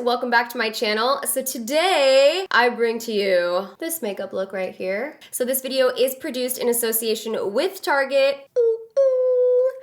welcome back to my channel. So today I bring to you this makeup look right here. So this video is produced in association with Target.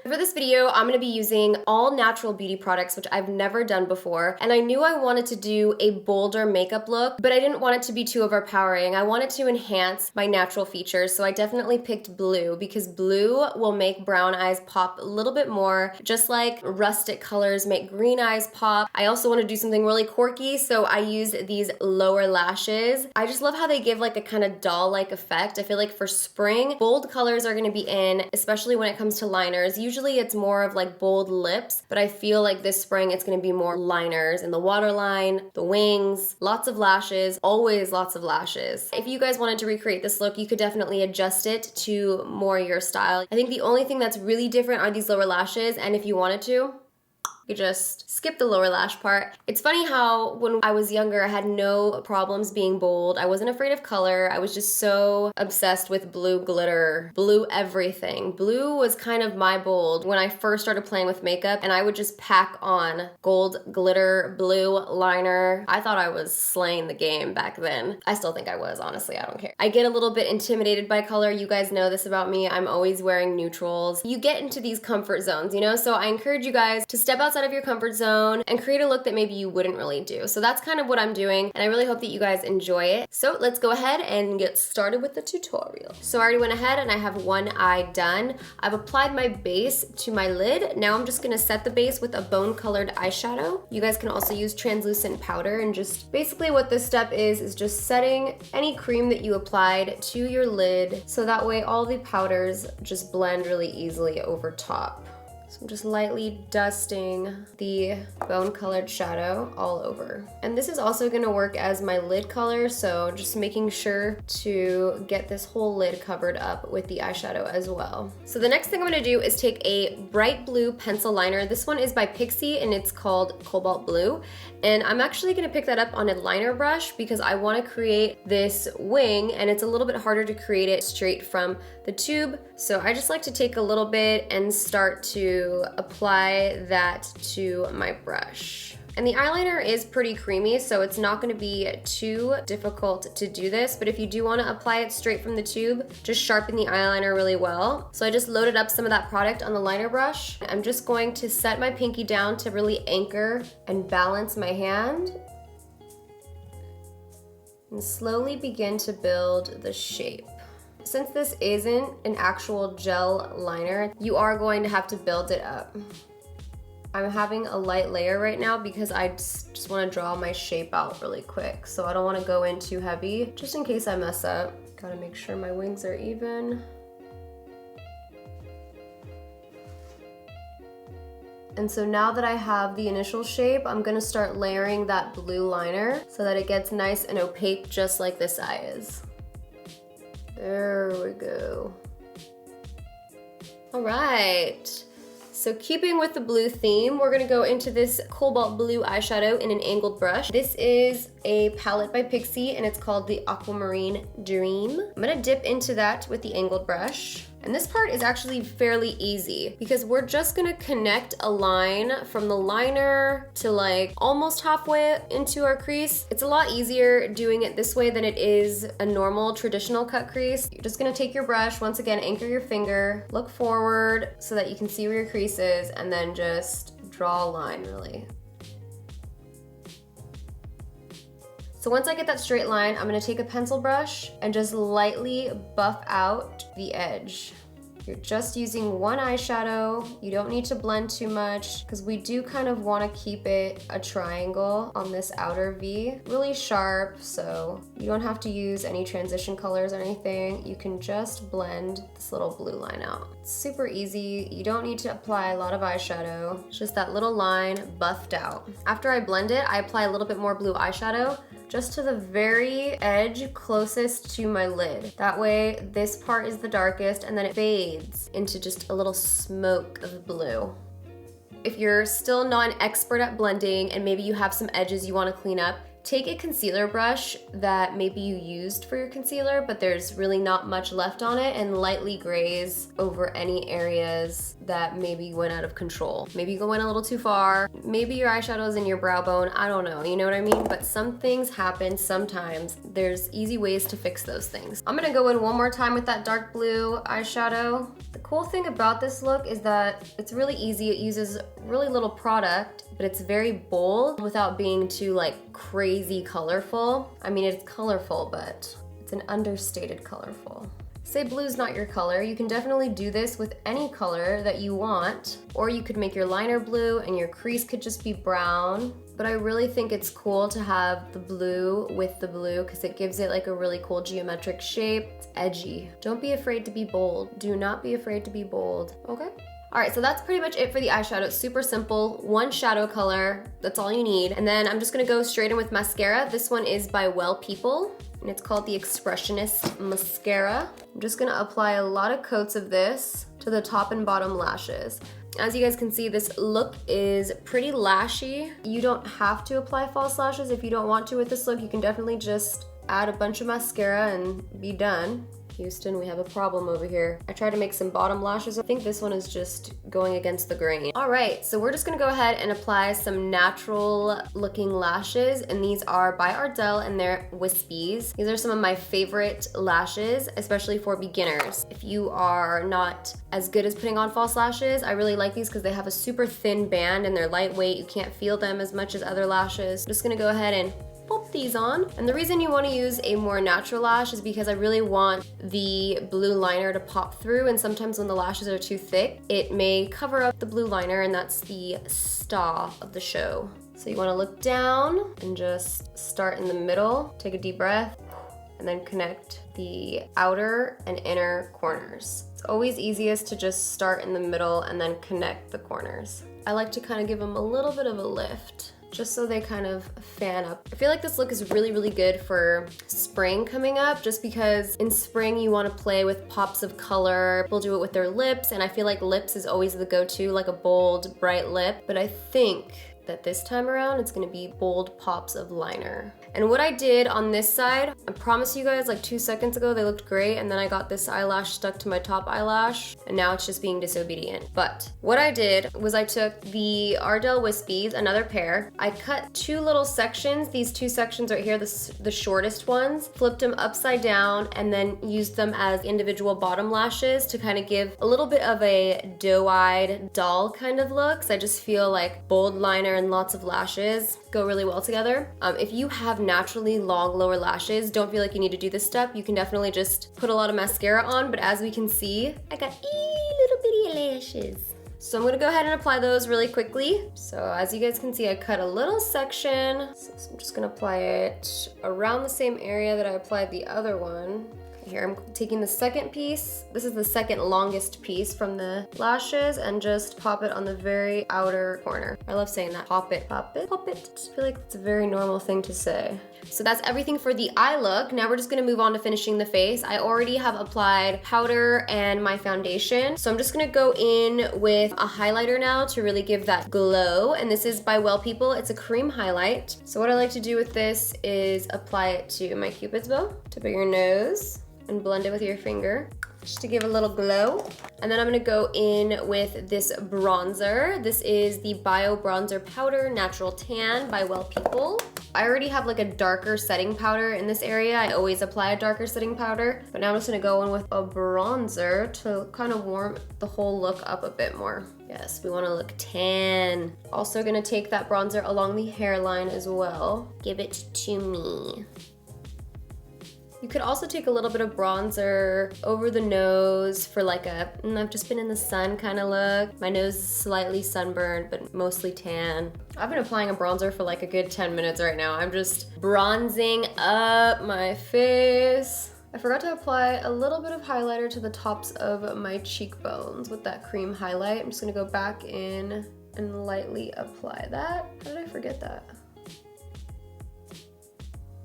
For this video, I'm gonna be using all natural beauty products, which I've never done before. And I knew I wanted to do a bolder makeup look, but I didn't want it to be too overpowering. I wanted to enhance my natural features, so I definitely picked blue because blue will make brown eyes pop a little bit more, just like rustic colors make green eyes pop. I also want to do something really quirky, so I used these lower lashes. I just love how they give like a kind of doll-like effect. I feel like for spring, bold colors are gonna be in, especially when it comes to liners. Usually it's more of like bold lips, but I feel like this spring it's gonna be more liners in the waterline, the wings, lots of lashes, always lots of lashes. If you guys wanted to recreate this look, you could definitely adjust it to more your style. I think the only thing that's really different are these lower lashes, and if you wanted to, you just skip the lower lash part. It's funny how when I was younger, I had no problems being bold. I wasn't afraid of color. I was just so obsessed with blue glitter, blue everything. Blue was kind of my bold when I first started playing with makeup, and I would just pack on gold glitter, blue liner. I thought I was slaying the game back then. I still think I was, honestly, I don't care. I get a little bit intimidated by color. You guys know this about me. I'm always wearing neutrals. You get into these comfort zones, you know? So I encourage you guys to step outside of your comfort zone and create a look that maybe you wouldn't really do. So that's kind of what I'm doing, and I really hope that you guys enjoy it. So let's go ahead and get started with the tutorial. So I already went ahead and I have one eye done. I've applied my base to my lid. Now I'm just gonna set the base with a bone-colored eyeshadow. You guys can also use translucent powder, and just basically what this step is just setting any cream that you applied to your lid so that way all the powders just blend really easily over top. So I'm just lightly dusting the bone-colored shadow all over. And this is also gonna work as my lid color, so just making sure to get this whole lid covered up with the eyeshadow as well. So the next thing I'm gonna do is take a bright blue pencil liner. This one is by Pixi and it's called Cobalt Blue. And I'm actually gonna pick that up on a liner brush because I wanna create this wing, and it's a little bit harder to create it straight from the tube. So I just like to take a little bit and start to apply that to my brush. And the eyeliner is pretty creamy, so it's not gonna be too difficult to do this, but if you do wanna apply it straight from the tube, just sharpen the eyeliner really well. So I just loaded up some of that product on the liner brush. I'm just going to set my pinky down to really anchor and balance my hand, and slowly begin to build the shape. Since this isn't an actual gel liner, you are going to have to build it up. I'm having a light layer right now because I just want to draw my shape out really quick. So I don't want to go in too heavy, just in case I mess up. Gotta make sure my wings are even. And so now that I have the initial shape, I'm gonna start layering that blue liner so that it gets nice and opaque just like this eye is. There we go. All right. So keeping with the blue theme, we're gonna go into this cobalt blue eyeshadow in an angled brush. This is a palette by Pixi and it's called the Aquamarine Dream. I'm gonna dip into that with the angled brush. And this part is actually fairly easy because we're just gonna connect a line from the liner to like almost halfway into our crease. It's a lot easier doing it this way than it is a normal traditional cut crease. You're just gonna take your brush, once again, anchor your finger, look forward so that you can see where your crease is, and then just draw a line really. So once I get that straight line, I'm gonna take a pencil brush and just lightly buff out the edge. You're just using one eyeshadow. You don't need to blend too much because we do kind of wanna keep it a triangle on this outer V. Really sharp, so you don't have to use any transition colors or anything. You can just blend this little blue line out. It's super easy. You don't need to apply a lot of eyeshadow. It's just that little line buffed out. After I blend it, I apply a little bit more blue eyeshadow just to the very edge closest to my lid. That way, this part is the darkest and then it fades into just a little smoke of blue. If you're still not an expert at blending and maybe you have some edges you want to clean up, take a concealer brush that maybe you used for your concealer, but there's really not much left on it, and lightly graze over any areas that maybe went out of control. Maybe you went a little too far. Maybe your eyeshadow is in your brow bone. I don't know, you know what I mean? But some things happen sometimes. There's easy ways to fix those things. I'm gonna go in one more time with that dark blue eyeshadow. The cool thing about this look is that it's really easy. It uses really little product, but it's very bold without being too like crazy colorful. I mean, it's colorful, but it's an understated colorful. Say blue's not your color, you can definitely do this with any color that you want, or you could make your liner blue and your crease could just be brown. But I really think it's cool to have the blue with the blue because it gives it like a really cool geometric shape. It's edgy. Don't be afraid to be bold. Do not be afraid to be bold, okay? All right, so that's pretty much it for the eyeshadow. It's super simple, one shadow color, that's all you need. And then I'm just gonna go straight in with mascara. This one is by Well People, and it's called the Expressionist Mascara. I'm just gonna apply a lot of coats of this to the top and bottom lashes. As you guys can see, this look is pretty lashy. You don't have to apply false lashes if you don't want to with this look. You can definitely just add a bunch of mascara and be done. Houston, we have a problem over here. I tried to make some bottom lashes. I think this one is just going against the grain. All right, so we're just gonna go ahead and apply some natural looking lashes, and these are by Ardell and they're Wispies. These are some of my favorite lashes, especially for beginners. If you are not as good as putting on false lashes, I really like these because they have a super thin band and they're lightweight. You can't feel them as much as other lashes. I'm just gonna go ahead and pop these on. And the reason you want to use a more natural lash is because I really want the blue liner to pop through, and sometimes when the lashes are too thick, it may cover up the blue liner, and that's the star of the show. So you want to look down and just start in the middle, take a deep breath, and then connect the outer and inner corners. It's always easiest to just start in the middle and then connect the corners. I like to kind of give them a little bit of a lift, just so they kind of fan up. I feel like this look is really, really good for spring coming up, just because in spring you want to play with pops of color. People do it with their lips, and I feel like lips is always the go-to, like a bold, bright lip. But I think that this time around it's gonna be bold pops of liner. And what I did on this side, I promised you guys like 2 seconds ago they looked great, and then I got this eyelash stuck to my top eyelash, and now it's just being disobedient. But what I did was I took the Ardell Wispies, another pair, I cut 2 little sections, these 2 sections right here, the shortest ones, flipped them upside down, and then used them as individual bottom lashes to kind of give a little bit of a doe-eyed doll kind of look. So I just feel like bold liner and lots of lashes go really well together. If you have naturally long lower lashes, don't feel like you need to do this step. You can definitely just put a lot of mascara on, but as we can see, I got little bitty lashes. So I'm gonna go ahead and apply those really quickly. So as you guys can see, I cut a little section. So I'm just gonna apply it around the same area that I applied the other one. Here, I'm taking the second piece. This is the second longest piece from the lashes, and just pop it on the very outer corner. I love saying that. Pop it, pop it, pop it. I feel like it's a very normal thing to say. So that's everything for the eye look. Now we're just gonna move on to finishing the face. I already have applied powder and my foundation. So I'm just gonna go in with a highlighter now to really give that glow. And this is by Well People. It's a cream highlight. So what I like to do with this is apply it to my cupid's bow, tip of your nose, and blend it with your finger just to give a little glow. And then I'm gonna go in with this bronzer. This is the Bio Bronzer Powder Natural Tan by Well People. I already have like a darker setting powder in this area. I always apply a darker setting powder, but now I'm just gonna go in with a bronzer to kind of warm the whole look up a bit more. Yes, we wanna look tan. Also gonna take that bronzer along the hairline as well. Give it to me. You could also take a little bit of bronzer over the nose for like a, I've just been in the sun kind of look. My nose is slightly sunburned, but mostly tan. I've been applying a bronzer for like a good 10 minutes right now. I'm just bronzing up my face. I forgot to apply a little bit of highlighter to the tops of my cheekbones with that cream highlight. I'm just gonna go back in and lightly apply that. How did I forget that?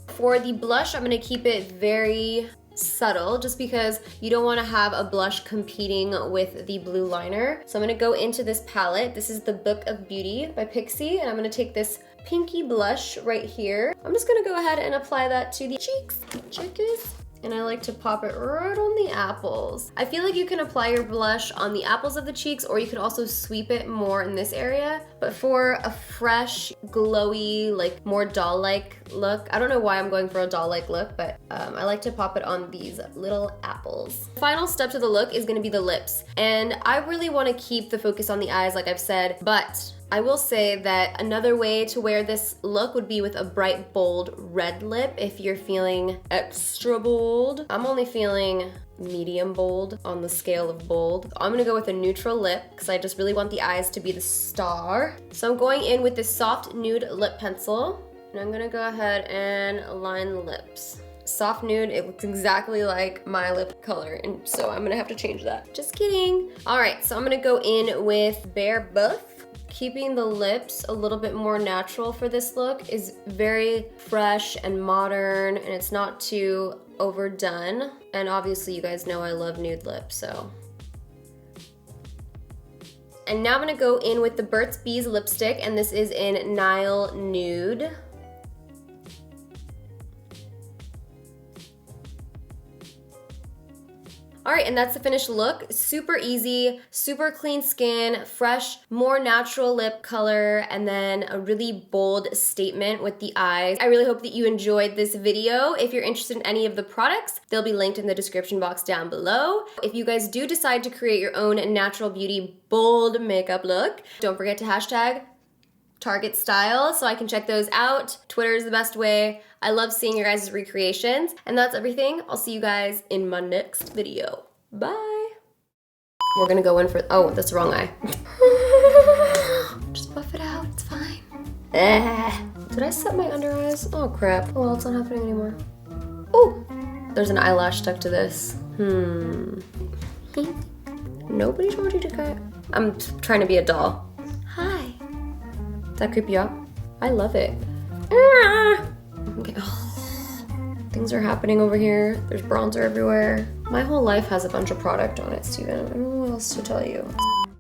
For the blush, I'm gonna keep it very subtle just because you don't wanna have a blush competing with the blue liner. So I'm gonna go into this palette. This is the Book of Beauty by Pixi, and I'm gonna take this pinky blush right here. I'm just gonna go ahead and apply that to the cheeks. Cheekers. And I like to pop it right on the apples. I feel like you can apply your blush on the apples of the cheeks, or you could also sweep it more in this area. But for a fresh, glowy, like more doll-like look, I don't know why I'm going for a doll-like look, but I like to pop it on these little apples. The final step to the look is gonna be the lips. And I really wanna keep the focus on the eyes, like I've said, but I will say that another way to wear this look would be with a bright, bold red lip if you're feeling extra bold. I'm only feeling medium bold on the scale of bold. I'm gonna go with a neutral lip because I just really want the eyes to be the star. So I'm going in with this soft nude lip pencil, and I'm gonna go ahead and line the lips. Soft nude, it looks exactly like my lip color, and so I'm gonna have to change that. Just kidding. All right, so I'm gonna go in with Bare Buff. Keeping the lips a little bit more natural for this look is very fresh and modern, and it's not too overdone. And obviously you guys know I love nude lips, so. And now I'm gonna go in with the Burt's Bees lipstick, and this is in Nile Nude. All right, and that's the finished look. Super easy, super clean skin, fresh, more natural lip color, and then a really bold statement with the eyes. I really hope that you enjoyed this video. If you're interested in any of the products, they'll be linked in the description box down below. If you guys do decide to create your own natural beauty bold makeup look, don't forget to hashtag Target Style so I can check those out. Twitter is the best way. I love seeing your guys' recreations. And that's everything. I'll see you guys in my next video. Bye. We're gonna go in for, oh, that's the wrong eye. Just buff it out, it's fine. Did I set my under eyes? Oh crap. Oh well, it's not happening anymore. Oh, there's an eyelash stuck to this. Nobody told you to cut. I'm trying to be a doll. Hi. Does that creep you out? I love it. Okay. Things are happening over here. There's bronzer everywhere. My whole life has a bunch of product on it, Steven. I don't know what else to tell you.